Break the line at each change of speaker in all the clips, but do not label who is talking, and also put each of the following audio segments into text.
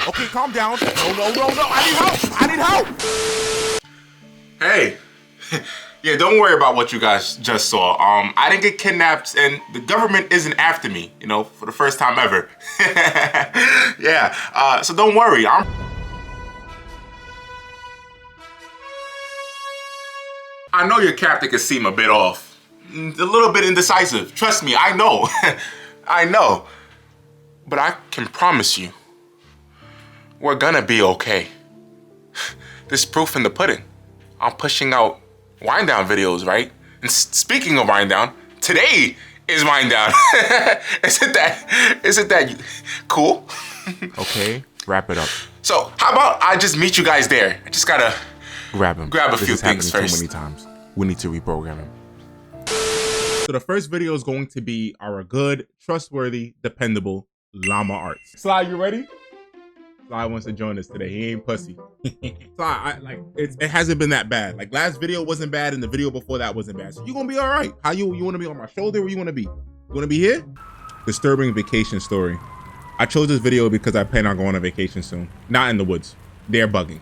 Okay, calm down. No. I need help. I need help.
Hey. Yeah, don't worry about what you guys just saw. I didn't get kidnapped and the government isn't after me, you know, for the first time ever. Yeah, so don't worry. I know your captain can seem a bit off. A little bit indecisive. Trust me, I know. I know. But I can promise you, we're gonna be okay. There's proof in the pudding. I'm pushing out wind down videos, right? And speaking of wind down, today is wind down. Isn't that cool?
Okay, wrap it up.
So how about I just meet you guys there? I just gotta
grab him.
Grab a few things first.
Too many times. We need to reprogram him. So the first video is going to be our good, trustworthy, dependable Llama Arts. Sly, you ready? Sly wants to join us today. He ain't pussy. Sly, it hasn't been that bad. Like last video wasn't bad and the video before that wasn't bad. So you gonna be all right. How you wanna be on my shoulder? Where you wanna be? You wanna be here? Disturbing vacation story. I chose this video because I plan on going on vacation soon. Not in the woods. They're bugging.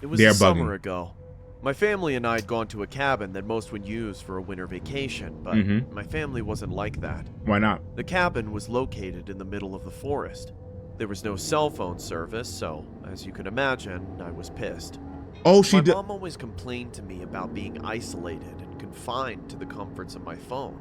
It was a summer ago. My family and I had gone to a cabin that most would use for a winter vacation, but my family wasn't like that.
Why not?
The cabin was located in the middle of the forest. There was no cell phone service, so, as you can imagine, I was pissed.
Oh, she did.
My mom always complained to me about being isolated and confined to the comforts of my phone.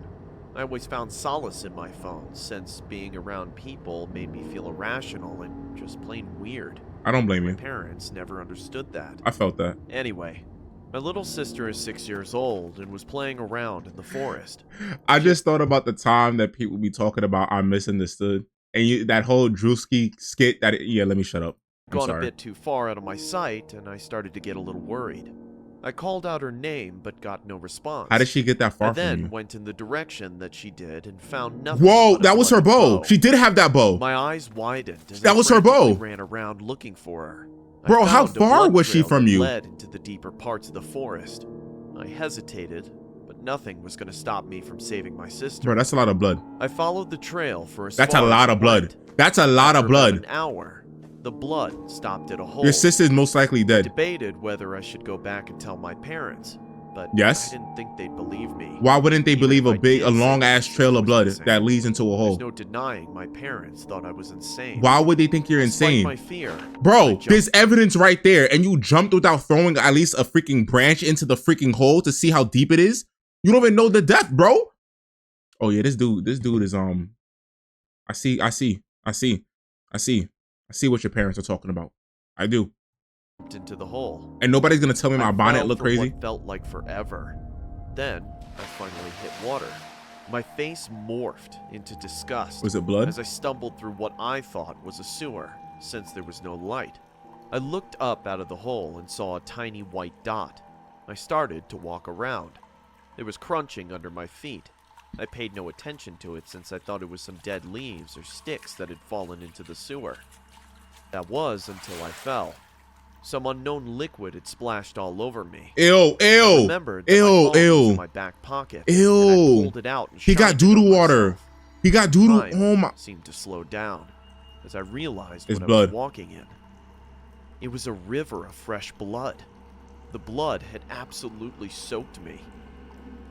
I always found solace in my phone, since being around people made me feel irrational and just plain weird.
I don't blame you.
My parents never understood that.
I felt that.
Anyway, my little sister is 6 years old and was playing around in the forest.
I just thought about the time that people be talking about I misunderstood. And that whole Drewski skit yeah, let me shut up. I'm
gone
sorry.
A bit too far out of my sight, and I started to get a little worried. I called out her name, but got no response.
How did she get that far from you?
I then went in the direction that she did and found nothing.
Whoa, that was her bow. She did have that bow.
My eyes widened.
That was her bow.
Ran around looking for her.
Bro, how far was she from you?
Led into the deeper parts of the forest. I hesitated, but nothing was going to stop me from saving my sister.
Bro, that's a lot of blood.
I followed the trail for
That's a lot of blood. That's a lot of blood.
An hour. The blood stopped at a hole.
Your sister's most likely dead.
I debated whether I should go back and tell my parents, but
yes,
I didn't think they'd believe me.
Why wouldn't they believe a long ass trail of blood that leads into a hole?
There's no denying my parents thought I was insane.
Why would they think you're insane?
My fear,
bro, there's evidence right there, and you jumped without throwing at least a freaking branch into the freaking hole to see how deep it is. You don't even know the depth, bro. Oh yeah, this dude is I see what your parents are talking about. I do.
Into the hole.
And nobody's gonna tell me my bonnet looked crazy.
What felt like forever. Then I finally hit water. My face morphed into disgust.
Was it blood?
As I stumbled through what I thought was a sewer, since there was no light. I looked up out of the hole and saw a tiny white dot. I started to walk around. There was crunching under my feet. I paid no attention to it since I thought it was some dead leaves or sticks that had fallen into the sewer. That was until I fell. Some unknown liquid had splashed all over me.
Ew.
I remembered that my phone was in my back pocket.
Ew.
And I pulled it out and
he got doodle water. He got doodle. Oh my.
Seemed to slow down as I realized
it's
what
blood.
I was walking in. It was a river of fresh blood. The blood had absolutely soaked me.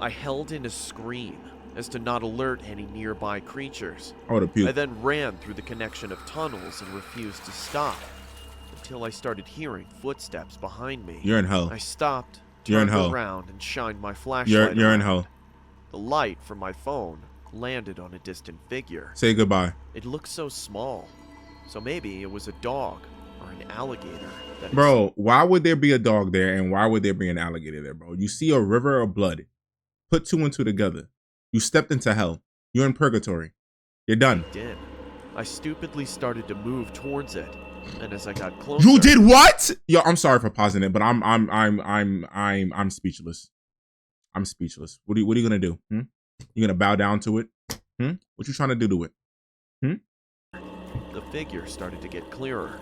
I held in a scream as to not alert any nearby creatures. I then ran through the connection of tunnels and refused to stop until I started hearing footsteps behind me.
You're in hell.
I stopped, turned around, and shined my flashlight.
You're in hell.
The light from my phone landed on a distant figure.
Say goodbye.
It looked so small, so maybe it was a dog or an alligator.
Bro, why would there be a dog there and why would there be an alligator there, bro? You see a river of blood. Put two and two together. You stepped into hell. You're in purgatory. You're done.
I did. I stupidly started to move towards it, and as I got closer,
you did what? Yo, I'm sorry for pausing it, but I'm speechless. I'm speechless. What are you gonna do? You gonna bow down to it? What you trying to do to it?
The figure started to get clearer.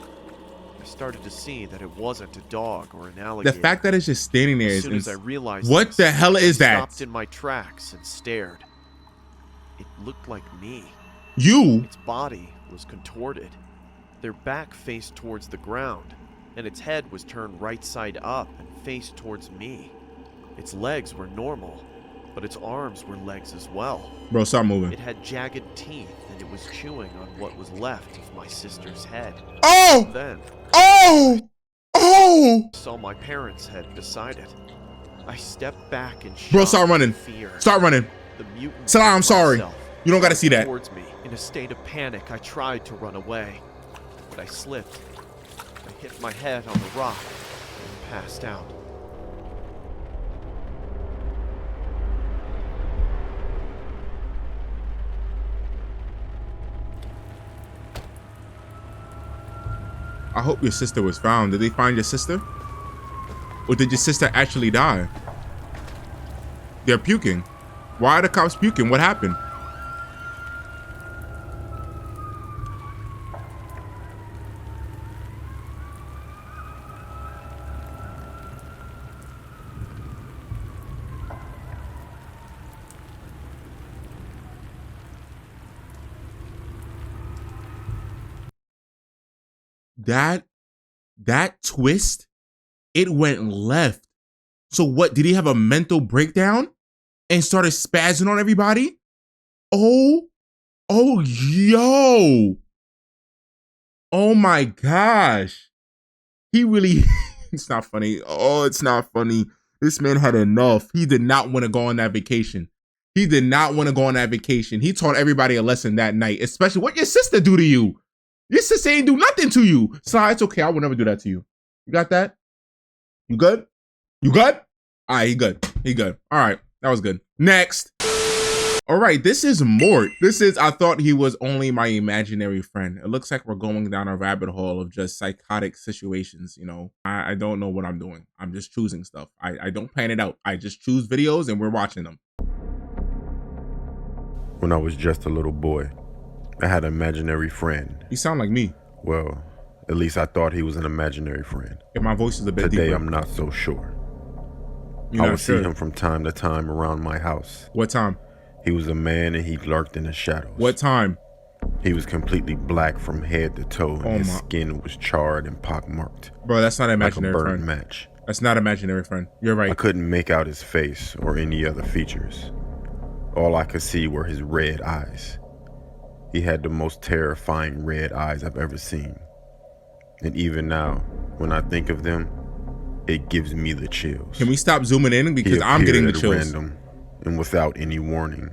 I started to see that it wasn't a dog or an alligator.
The fact that it's just standing there
as soon as I realized
what
this,
the hell is
I
that?
stopped in my tracks and stared. It looked like me.
You?
Its body was contorted. Their back faced towards the ground, and its head was turned right side up and faced towards me. Its legs were normal, but its arms were legs as well.
Bro, stop moving.
It had jagged teeth, and it was chewing on what was left of my sister's head.
Oh!
Then,
Oh! Oh!
I saw my parents' head beside it. I stepped back in shock.
Bro, start running.
And fear.
Start running.
The mutant.
Salah, I'm sorry.
myself
You don't gotta see that.
Towards me. In a state of panic, I tried to run away, but I slipped. I hit my head on the rock and passed out.
I hope your sister was found. Did they find your sister? Or did your sister actually die? They're puking. Why are the cops puking? What happened? That twist, it went left. So what, did he have a mental breakdown and started spazzing on everybody? Oh, yo. Oh my gosh. He really, it's not funny. Oh, it's not funny. This man had enough. He did not want to go on that vacation. He did not want to go on that vacation. He taught everybody a lesson that night, especially what your sister do to you. Your sister ain't do nothing to you. So it's okay. I will never do that to you. You got that? You good? You good? All right, he good. He good. All right, that was good. Next. All right, this is Mort. I thought he was only my imaginary friend. It looks like we're going down a rabbit hole of just psychotic situations, you know. I don't know what I'm doing. I'm just choosing stuff. I don't plan it out. I just choose videos and we're watching them.
When I was just a little boy, I had an imaginary friend.
You sound like me.
Well, at least I thought he was an imaginary friend.
If my voice is a bit
Today,
deeper.
I'm not so sure.
You're
I
not
would
sure.
see him from time to time around my house.
What time?
He was a man and he lurked in the shadows.
What time?
He was completely black from head to toe and
Oh
his
my-
skin was charred and pockmarked.
Bro, that's not an
Like a
imaginary
burnt
friend.
match.
That's not imaginary friend. You're
I
right.
couldn't make out his face or any other features. All I could see were his red eyes. He had the most terrifying red eyes I've ever seen. And even now, when I think of them, it gives me the chills.
Can we stop zooming in?
He
Because I'm getting the
appeared at
chills.
random and without any warning.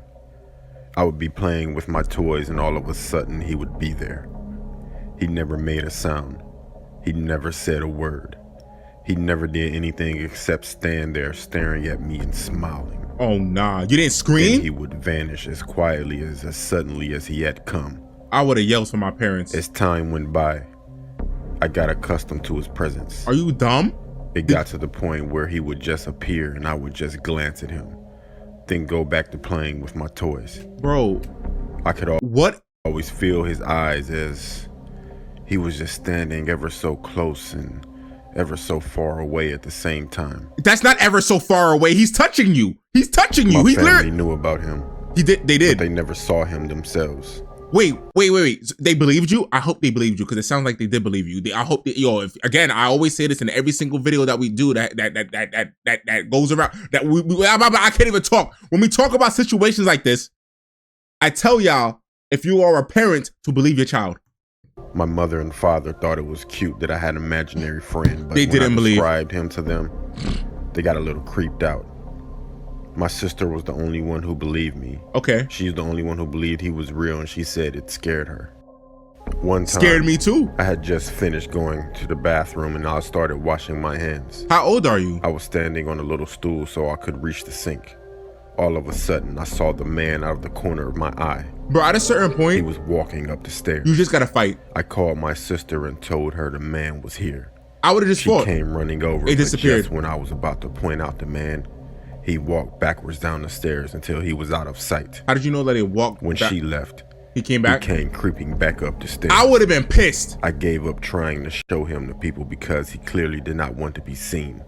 I would be playing with my toys and all of a sudden he would be there. He never made a sound. He never said a word. He never did anything except stand there staring at me and smiling.
Oh, nah. You didn't
Then
scream?
he would vanish as quietly as suddenly as he had come.
I would have yelled for my parents.
As time went by, I got accustomed to his presence.
Are you dumb?
It got to the point where he would just appear and I would just glance at him, then go back to playing with my toys.
Bro,
I could
what?
always feel his eyes as he was just standing ever so close and ever so far away at the same time.
That's not ever so far away. He's touching you. He's touching you.
My
He
family
literally.
knew about him,
He did. They
but
did.
they never saw him themselves.
Wait. They believed you? I hope they believed you because it sounds like they did believe you. I hope that, yo, if, again, I always say this in every single video that we do that goes around, that I can't even talk. When we talk about situations like this, I tell y'all, if you are a parent, to believe your child.
My mother and father thought it was cute that I had an imaginary friend, but
They
when
didn't
I
believe.
described him to them, they got a little creeped out. My sister was the only one who believed me.
Okay.
She's the only one who believed he was real, and she said it scared her. One time,
Scared me too.
I had just finished going to the bathroom and I started washing my hands.
How old are you?
I was standing on a little stool so I could reach the sink. All of a sudden, I saw the man out of the corner of my eye.
Bro, at a certain
He
point,
was walking up the stairs.
you just gotta fight.
I called my sister and told her the man was here.
I would have just
She
fought.
came running over,
It
but
disappeared.
just when I was about to point out the man, he walked backwards down the stairs until he was out of sight.
How did you know that he walked
When
back?
she left,
He came
he
back?
came creeping back up the stairs.
I would have been pissed.
I gave up trying to show him to people because he clearly did not want to be seen.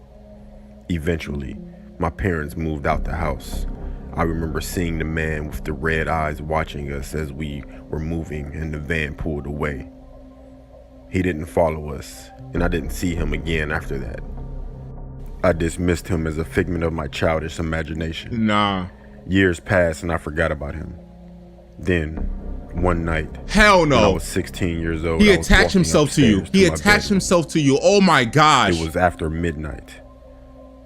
Eventually, my parents moved out the house. I remember seeing the man with the red eyes watching us as we were moving and the van pulled away. He didn't follow us, and I didn't see him again after that. I dismissed him as a figment of my childish imagination.
Nah.
Years passed and I forgot about him. Then, one night,
Hell
when I
no.
was 16 years old,
He
I was
attached
walking
himself to you.
upstairs
He
my
attached
bedroom.
himself to you. Oh my gosh.
It was after midnight.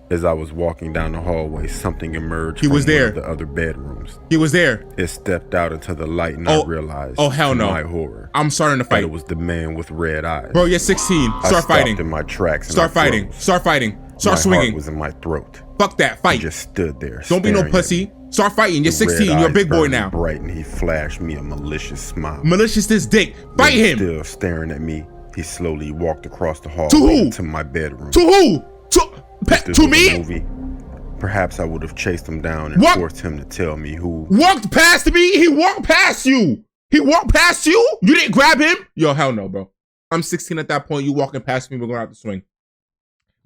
As I was walking down the hallway, something emerged
He
from
was
one
there.
of the other bedrooms.
He was there.
It stepped out into the light and
Oh.
I realized,
Oh, hell
to
no.
my horror,
I'm starting to
that
fight.
it was the man with red eyes.
Bro, you're 16.
I
Start
stopped
fighting.
in my tracks and
Start
I
fighting.
froze.
Start fighting. Start
My
swinging.
heart was in my throat.
Fuck that.
He
Fight.
just stood there.
Don't be no
staring at
pussy.
me.
Start fighting. You're
The red
16. You're a
eyes
big boy
burned
now.
bright, and he flashed me a malicious smile.
Malicious this dick. Fight
Then,
him.
Still staring at me, he slowly walked across the hall
To who?
to my bedroom.
To who?
If this
To
was a
me?
movie, perhaps I would have chased him down and
What?
forced him to tell me who.
Walked past me? He walked past you. He walked past you? You didn't grab him? Yo, hell no, bro. I'm 16 at that point. You walking past me, we're going to have to swing.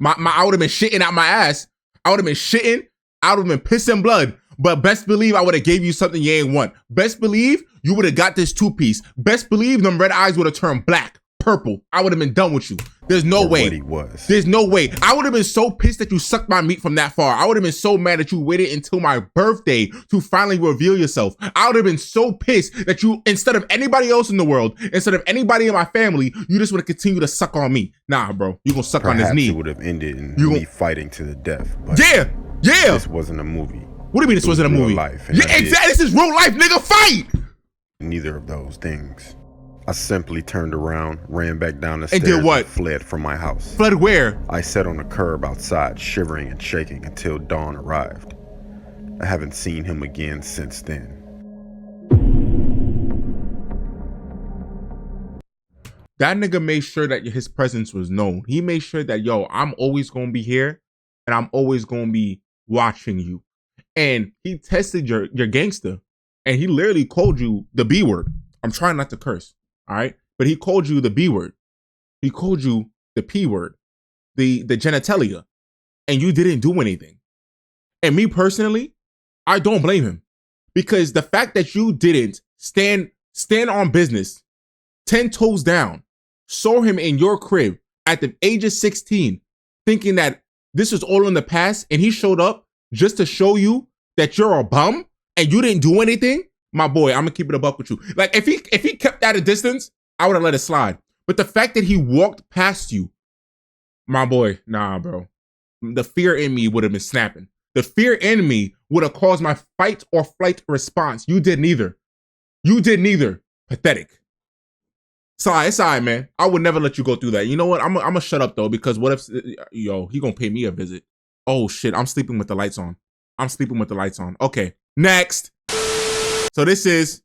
I would have been shitting out my ass. I would have been shitting. I would have been pissing blood. But best believe I would have gave you something you ain't want. Best believe you would have got this 2-piece. Best believe them red eyes would have turned black, purple. I would have been done with you. There's no
or
way.
what he was.
There's no way. I would have been so pissed that you sucked my meat from that far. I would have been so mad that you waited until my birthday to finally reveal yourself. I would have been so pissed that you, instead of anybody else in the world, instead of anybody in my family, you just would have continued to suck on me. Nah, bro. You gonna suck on his
Perhaps
knee.
it would have ended in
You-
me fighting to the death. But
Yeah. Yeah.
this wasn't a movie.
What do you mean this wasn't a
real
movie?
life, and
Yeah,
I did.
exactly. This is real life, nigga. Fight.
Neither of those things. I simply turned around, ran back down the
And
stairs,
did what?
fled from my house.
Fled where?
I sat on the curb outside, shivering and shaking until dawn arrived. I haven't seen him again since then.
That nigga made sure that his presence was known. He made sure that, yo, I'm always gonna be here and I'm always gonna be watching you. And he tested your gangster, and he literally called you the B word. I'm trying not to curse, all right? But he called you the B word. He called you the P word, the genitalia, and you didn't do anything. And me personally, I don't blame him, because the fact that you didn't stand on business, 10 toes down, saw him in your crib at the age of 16, thinking that this was all in the past, and he showed up just to show you that you're a bum and you didn't do anything. My boy, I'm gonna keep it a buck with you. Like, if he kept at a distance, I would have let it slide. But the fact that he walked past you, my boy, nah, bro. The fear in me would have been snapping. The fear in me would have caused my fight or flight response. You did neither. You did neither. Pathetic. Sorry, it's all right, man. I would never let you go through that. You know what? I'm gonna shut up though, because what if, yo, he gonna pay me a visit? Oh shit, I'm sleeping with the lights on. I'm sleeping with the lights on. Okay, next. So this is,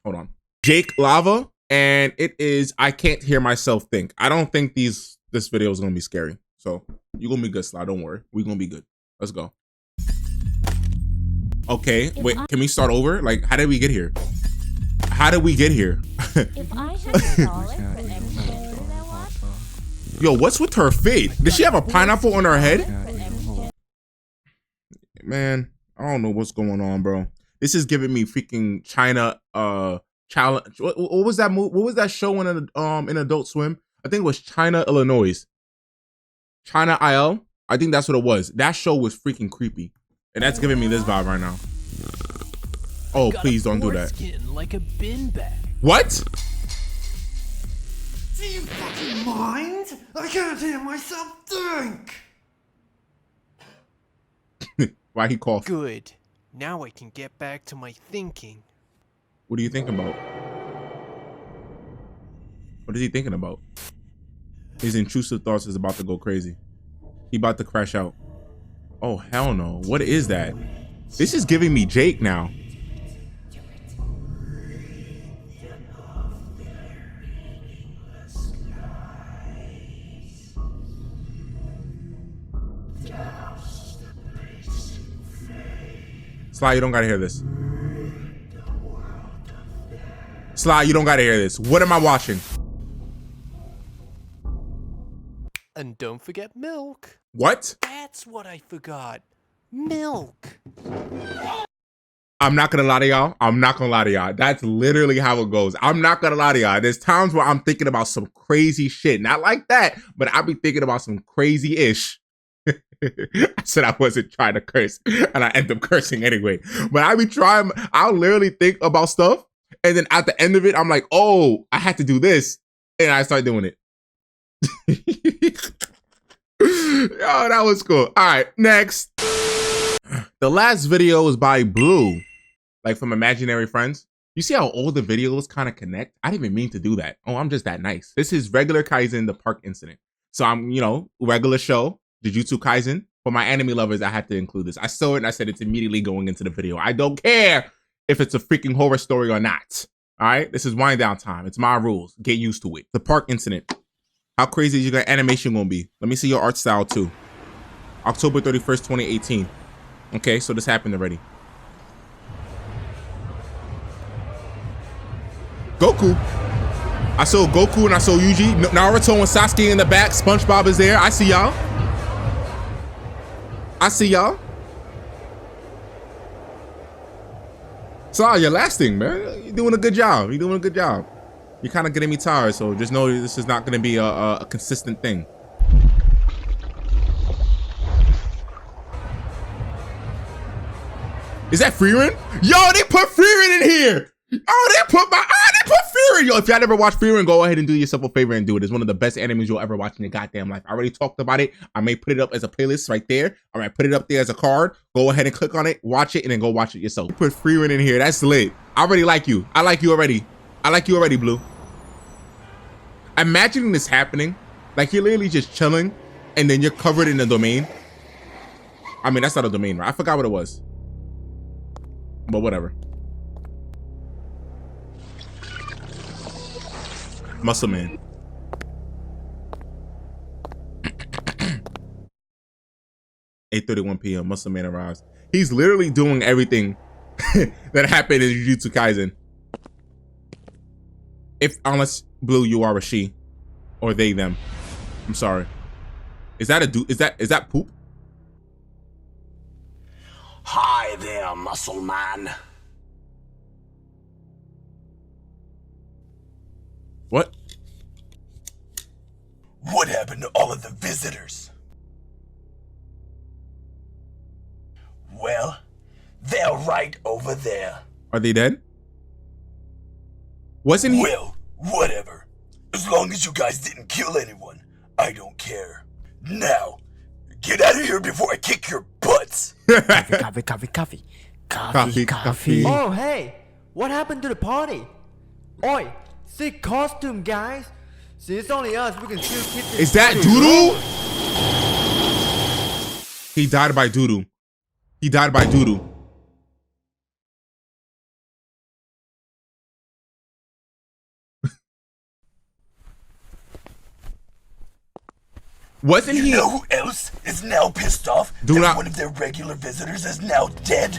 hold on, Jake Lava, and it is I Can't Hear Myself Think. I don't think this video is gonna be scary. So you're gonna be good, Sly. Don't worry. We're gonna be good. Let's go. Okay, wait, can we start over? Like, how did we get here? How did we get here?
If I had a dollar for every gender I want,
Yo, what's with her feet? Did she have a pineapple on her head?
for every gender.
Man, I don't know what's going on, bro. This is giving me freaking China challenge. What was that movie? What was that show in Adult Swim? I think it was China, Illinois. China IL. I think that's what it was. That show was freaking creepy, and that's giving me this vibe right now. Oh, please don't do that.
Skin like a bin bag.
What?
Do you fucking mind? I can't hear myself think.
Why he coughed?
Good. Now I can get back to my thinking.
What are you thinking about? What is he thinking about? His intrusive thoughts is about to go crazy. He about to crash out. Oh, hell no. What is that? This is giving me Jake now. Sly, you don't gotta hear this. Sly, you don't gotta hear this. What am I watching?
And don't forget milk.
What?
That's what I forgot. Milk.
I'm not gonna lie to y'all. I'm not gonna lie to y'all. That's literally how it goes. I'm not gonna lie to y'all. There's times where I'm thinking about some crazy shit. Not like that, but I'll be thinking about some crazy-ish. I said I wasn't trying to curse, and I end up cursing anyway. But I'll literally think about stuff, and then at the end of it, I'm like, oh, I had to do this, and I start doing it. Yo, that was cool. All right, next. The last video was by Blue, like from Imaginary Friends. You see how all the videos kind of connect? I didn't even mean to do that. Oh, I'm just that nice. This is regular Kaizen, the park incident. So I'm, regular show, Jujutsu Kaisen. For my anime lovers, I had to include this. I saw it and I said it's immediately going into the video. I don't care if it's a freaking horror story or not. All right, this is wind down time. It's my rules. Get used to it. The park incident. How crazy is your animation gonna be? Let me see your art style too. October 31st, 2018. Okay, so this happened already. Goku. I saw Goku and I saw Yuji. Naruto and Sasuke in the back. SpongeBob is there. I see y'all. I see y'all. So you're lasting, man. You're doing a good job. You're doing a good job. You're kind of getting me tired, so just know this is not going to be a consistent thing. Is that Frieren? Yo, they put Frieren in here. Oh, they put Frieren. Yo, if y'all never watched Frieren, go ahead and do yourself a favor and do it. It's one of the best animes you'll ever watch in your goddamn life. I already talked about it. I may put it up as a playlist right there. All right, put it up there as a card. Go ahead and click on it, watch it, and then go watch it yourself. Put Frieren in here. That's lit. I already like you. I like you already. I like you already, Blue. Imagining this happening, like you're literally just chilling, and then you're covered in the domain. I mean, that's not a domain, right? I forgot what it was. But whatever. Muscle Man. (8:31 p.m. Muscle Man arrives. He's literally doing everything that happened in Jujutsu Kaisen. Unless Blue, you are a she, or they them. I'm sorry. Is that a dude? Is that poop?
Hi there, Muscle Man.
What?
What happened to all of the visitors? Well, they're right over there.
Are they dead? Wasn't he?
Well, whatever. As long as you guys didn't kill anyone, I don't care. Now, get out of here before I kick your butts.
Coffee.
Oh, hey! What happened to the party? Oi! Sick costume, guys! See, it's only us. We can still keep this.
Is that Doodoo? He died by Doodoo. He died by Doodoo. Wasn't he?
You know who else is now pissed off that one of their regular visitors is now dead?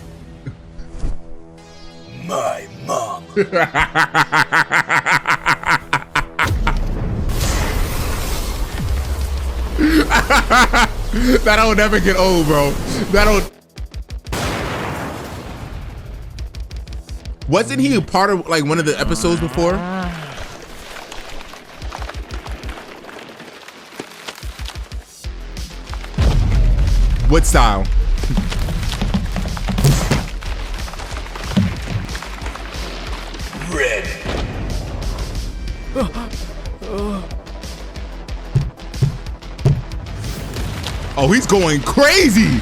My mom.
That'll never get old, bro. Wasn't he a part of like one of the episodes before? What style?
Red.
Oh, he's going crazy.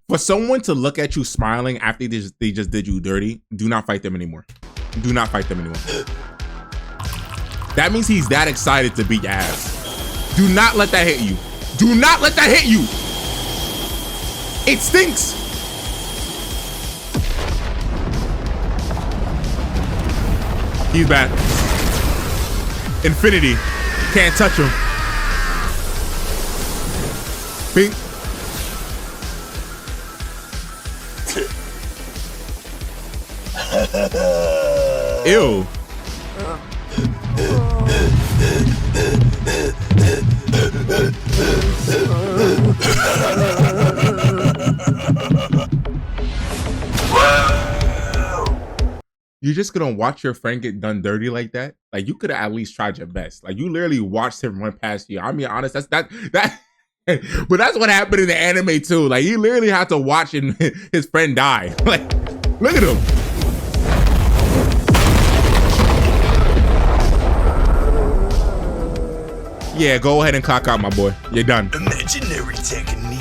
For someone to look at you smiling after they just did you dirty, do not fight them anymore. Do not fight them anymore. That means he's that excited to beat your ass. Do not let that hit you. Do not let that hit you. It stinks. He's back. Infinity. Can't touch him. Bing. Ew. you're just gonna watch your friend get done dirty like that? Like, you could have at least tried your best. Like, you literally watched him run past you. I mean, honest, that. But that's what happened in the anime too. Like, he literally had to watch his friend die. Like, look at him. Yeah, go ahead and clock out, my boy. You're done.
Imaginary technique.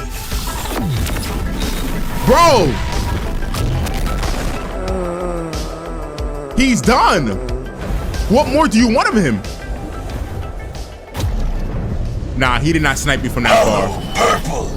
Bro! He's done. What more do you want of him? Nah, he did not snipe you from that far.
Purple.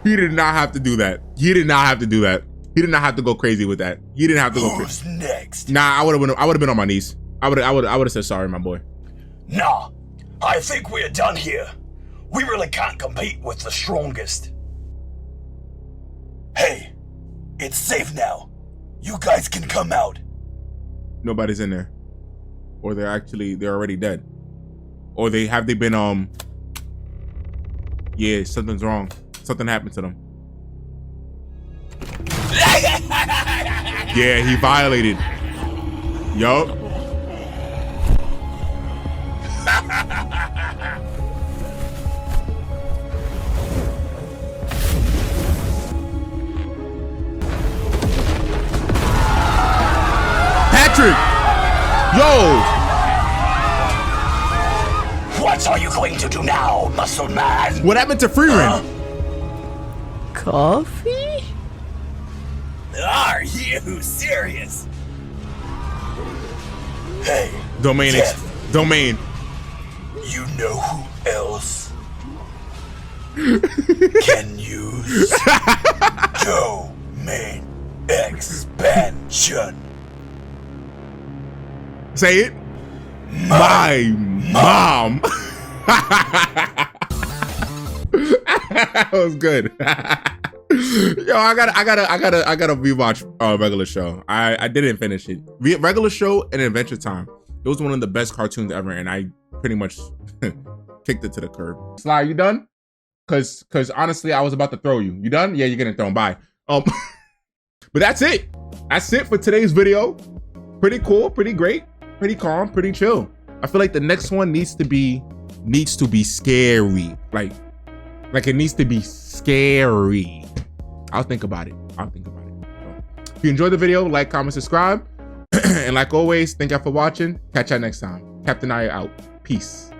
He did not have to do that. He did not have to do that. He did not have to go crazy with that. He didn't have to go crazy.
Who's next?
Nah, I would have been on my knees. I would have said sorry, my boy.
Nah, I think we're done here. We really can't compete with the strongest. Hey, it's safe now. You guys can come out.
Nobody's in there. Or they're already dead. Or they been yeah, something's wrong. Something happened to them. Yeah, he violated. Yup. Patrick! Yo!
What are you going to do now, muscle man?
What happened to Freeman?
Coffee?
Are you serious? Hey,
Domain
Jeff,
Domain.
you know who else can use domain expansion?
Say it. My mom. That was good. Yo, I gotta rewatch Regular Show. I didn't finish it. Regular Show and Adventure Time. It was one of the best cartoons ever, and I pretty much kicked it to the curb. Sly, you done? Cause honestly, I was about to throw you. You done? Yeah, you're getting thrown. Bye. But that's it. That's it for today's video. Pretty cool, pretty great, pretty calm, pretty chill. I feel like the next one needs to be scary. Like it needs to be scary. I'll think about it. So, if you enjoyed the video, like, comment, subscribe. And like always, thank y'all for watching. Catch y'all next time. Captain I out. Peace.